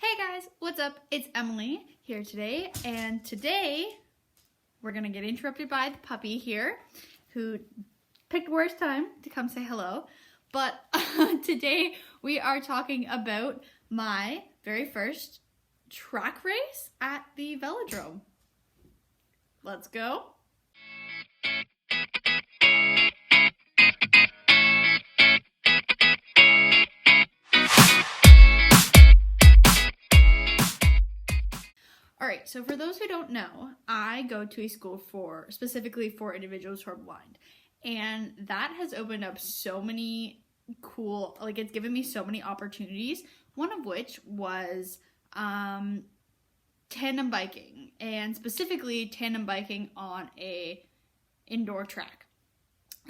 Hey guys, what's up? It's Emily here today, and today we're gonna get interrupted by the puppy here who picked the worst time to come say hello. But today we are talking about my very first track race at the velodrome. Let's go. Alright, so for those who don't know, I go to a school specifically for individuals who are blind. And that has opened up so many cool, it's given me so many opportunities. One of which was tandem biking, and specifically tandem biking on a indoor track.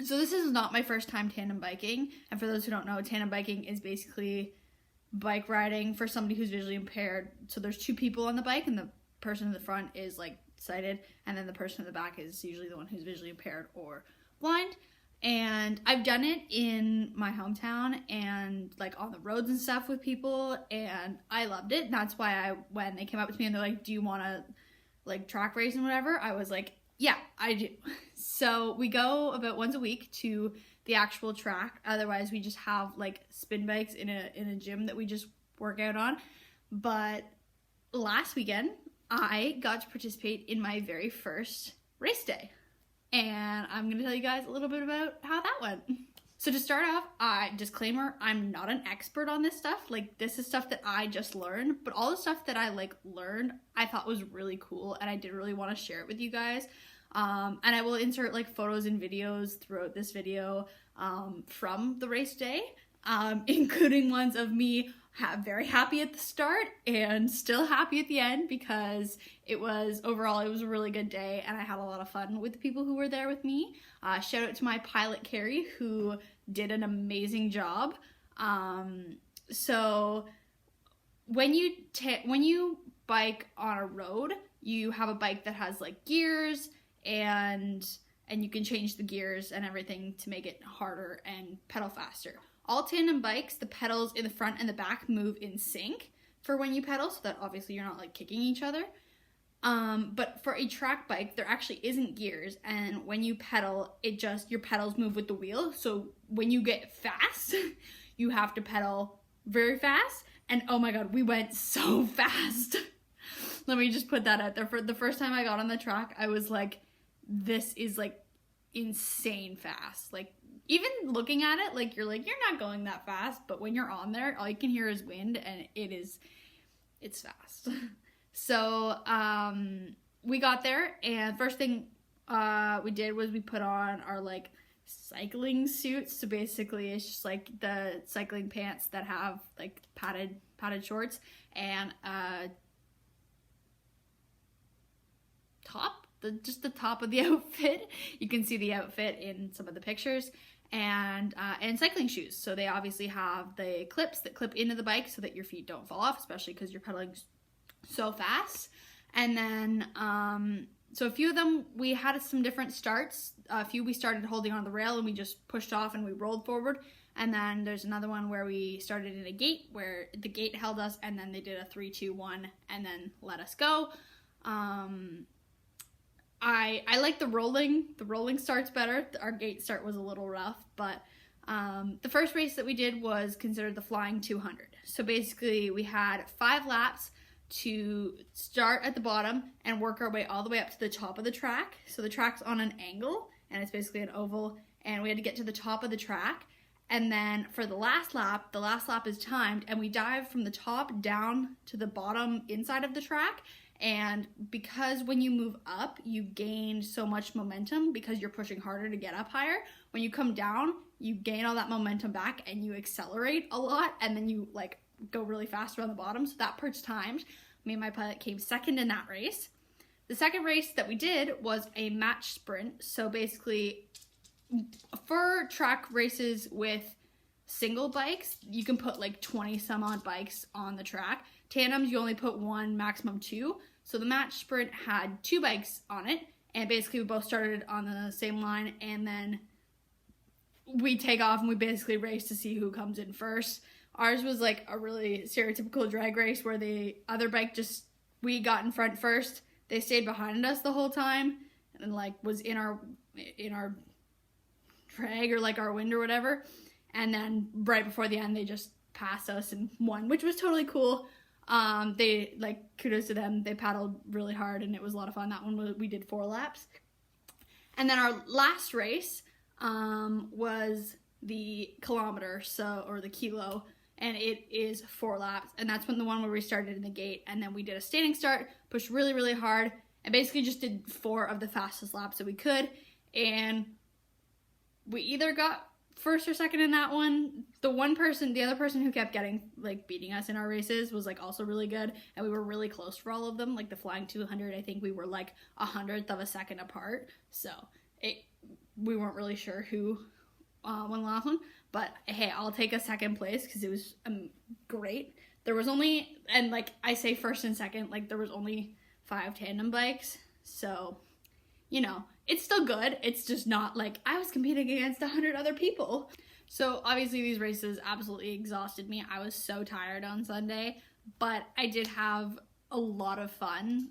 So this is not my first time tandem biking. And for those who don't know, tandem biking is basically bike riding for somebody who's visually impaired. So there's two people on the bike, and the person in the front is sighted, and then the person in the back is usually the one who's visually impaired or blind. And I've done it in my hometown and on the roads and stuff with people, and I loved it. And that's why when they came up to me and they're like, do you want to track race and whatever, I was like, yeah, I do. So we go about once a week to the actual track. Otherwise we just have spin bikes in a gym that we just work out on. But last weekend I got to participate in my very first race day, and I'm going to tell you guys a little bit about how that went. So to start off, disclaimer, I'm not an expert on this stuff. This is stuff that I just learned, but all the stuff that I learned, I thought was really cool, and I did really want to share it with you guys. And I will insert photos and videos throughout this video from the race day, including ones of me very happy at the start and still happy at the end, because overall it was a really good day and I had a lot of fun with the people who were there with me. Shout out to my pilot Carrie, who did an amazing job. So when you bike on a road, you have a bike that has gears, and you can change the gears and everything to make it harder and pedal faster. All tandem bikes, the pedals in the front and the back move in sync for when you pedal, so that obviously you're not kicking each other. But for a track bike, there actually isn't gears, and when you pedal, your pedals move with the wheel. So when you get fast, you have to pedal very fast, and oh my god, we went so fast. Let me just put that out there. For the first time I got on the track, I was like, this is insane fast. Even looking at it, you're not going that fast, but when you're on there, all you can hear is wind, and it's fast. So we got there, and first thing we did was we put on our cycling suits. So basically it's just the cycling pants that have padded shorts and top, just the top of the outfit. You can see the outfit in some of the pictures. And cycling shoes. So they obviously have the clips that clip into the bike so that your feet don't fall off, especially because you're pedaling so fast. And then, so a few of them, we had some different starts. A few we started holding on the rail and we just pushed off and we rolled forward. And then there's another one where we started in a gate, where the gate held us, and then they did a 3, 2, 1 and then let us go. I like the rolling starts better. Our gate start was a little rough, but the first race that we did was considered the Flying 200. So basically we had 5 laps to start at the bottom and work our way all the way up to the top of the track. So the track's on an angle, and it's basically an oval, and we had to get to the top of the track. And then for the last lap is timed, and we dive from the top down to the bottom inside of the track. And because when you move up, you gain so much momentum because you're pushing harder to get up higher. When you come down, you gain all that momentum back and you accelerate a lot, and then you go really fast around the bottom. So that part's timed. Me and my pilot came second in that race. The second race that we did was a match sprint. So basically, for track races with single bikes, you can put 20 some odd bikes on the track. Tandems, you only put 1, maximum 2. So the match sprint had 2 bikes on it, and basically we both started on the same line, and then we take off and we basically race to see who comes in first. Ours was like a really stereotypical drag race where the other bike we got in front first. They stayed behind us the whole time and like was in our drag or like our wind or whatever. And then right before the end, they just passed us and won, which was totally cool. They like, kudos to them. They paddled really hard and it was a lot of fun. That one we did 4 laps. And then our last race was the kilometer, or the kilo, and it is 4 laps, and that's the one where we started in the gate, and then we did a standing start, pushed really, really hard, and basically just did 4 of the fastest laps that we could, and we either got first or second in that one. The other person who kept beating us in our races was like also really good, and we were really close for all of them. Like the flying 200, I think we were like 100th of a second apart, so we weren't really sure who won the last one, but hey, I'll take a second place because it was great. There was only, and like I say first and second, like there was only 5 tandem bikes, so you know, it's still good. It's just not like I was competing against 100 other people. So obviously these races absolutely exhausted me. I was so tired on Sunday, but I did have a lot of fun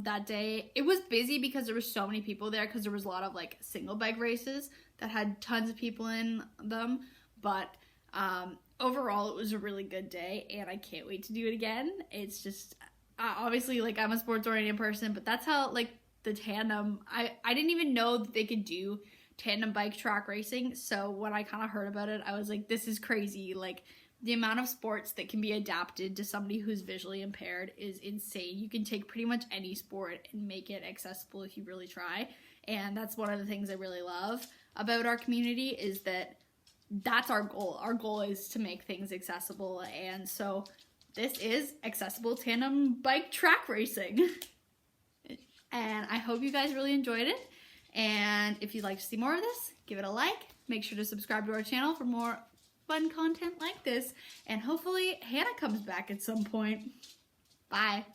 that day. It was busy because there were so many people there because there was a lot of like single bike races that had tons of people in them, but overall it was a really good day and I can't wait to do it again. It's just obviously like I'm a sports oriented person, but that's how like the tandem, I didn't even know that they could do tandem bike track racing, so when I kind of heard about it, I was like, this is crazy. Like the amount of sports that can be adapted to somebody who's visually impaired is insane. You can take pretty much any sport and make it accessible if you really try, and that's one of the things I really love about our community is that's our goal. Our goal is to make things accessible, and so this is accessible tandem bike track racing. And I hope you guys really enjoyed it, and if you'd like to see more of this, give it a like. Make sure to subscribe to our channel for more fun content like this, and hopefully Hannah comes back at some point. Bye.